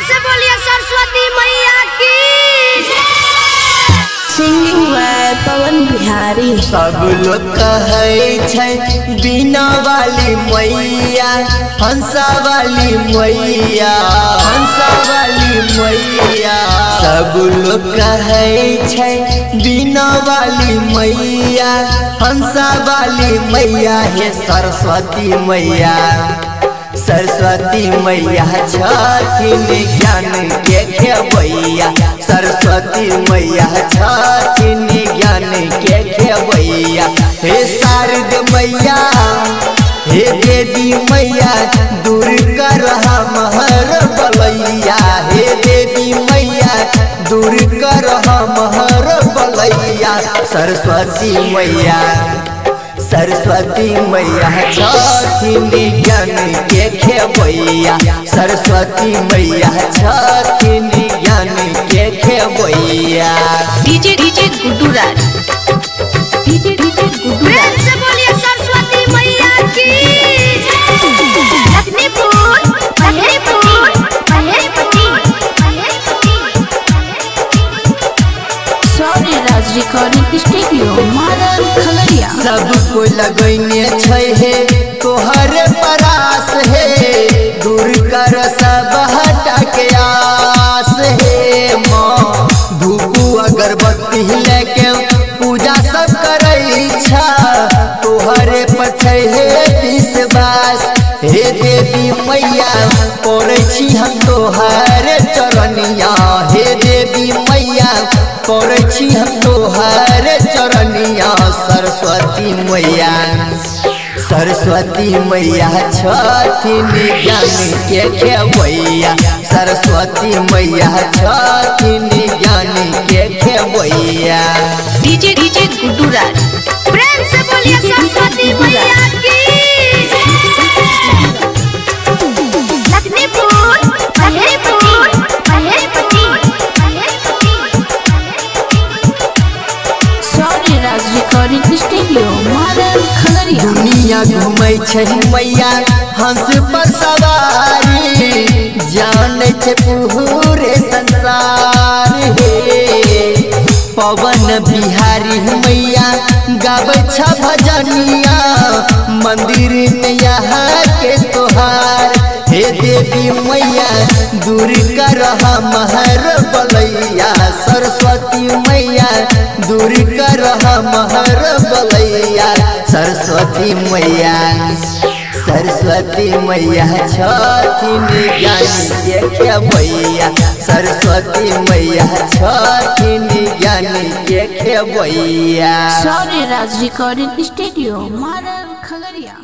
से बोलिए सरस्वती मैया की। सिंगिंग बाय पवन बिहारी। सब लोग कहै छै बीना वाली मैया, हंसा वाली मैया, हंसा वाली मैया। सब लोग कहै छै बीना वाली मैया, हंसा वाली मैया हे सरस्वती मैया। सरस्वती मैया छथिन ज्ञान के खेवैया, सरस्वती मैया छथिन ज्ञान के खेवैया। हे शारद मैया, हे देवी मैया, दूर कर हमर बलैया। हे देवी मैया, दूर कर हमर बलैया। सरस्वती मैया, सरस्वती मैया छथिन ज्ञान के खेवैया, सरस्वती मैया छथिन ज्ञान के खेवैया। डीजे गुड्डू राज, डीजे गुड्डू राज। से बोलिए सरस्वती मैया की। लखनीपुर महेशपुर सॉरी राज रिकॉर्डिंग स्टूडियो मारन खगड़िया। सब कोई लगैने छै हे तोहर परास हे, दूर कर सब हटा के आस हे। माँ धूप अगरबत्ती लेके पूजा सब करै छा, तोहरे पर छै हे विश्वास। हे देवी मैया पड़ै छी हम तोहर चरनिया, हे देवी मैया पड़ै छी हम तोहर चरनिया। सरस्वती मैया, सरस्वती मैया छथिन ज्ञान के खेवैया, सरस्वती मैया छथिन ज्ञान के खेवैया। डीजे गुड्डू राज। प्रेम से बोलिए सरस्वती मैया की। लखनीपुर महेशपुर सॉरी राज रिकॉर्डिंग स्टूडियो मारन खगड़िया। दुनिया घूमै छै मैया हंस पर सवारी, जानै छै पूरे संसार हे। पवन बिहारी मैया गाबै छ भजनिया, मंदिर में यहाँ के तोहार। हे देवी मैया दूर कर हमर बलैया, सरस्वती मैया दूर कर हमर बलैया। सरस्वती मैया, सरस्वती मैया छथिन ज्ञान के खेवैया, सरस्वती मैया छथिन ज्ञान के खेवैया। सॉरी राज रिकॉर्डिंग स्टूडियो मारन खगड़िया।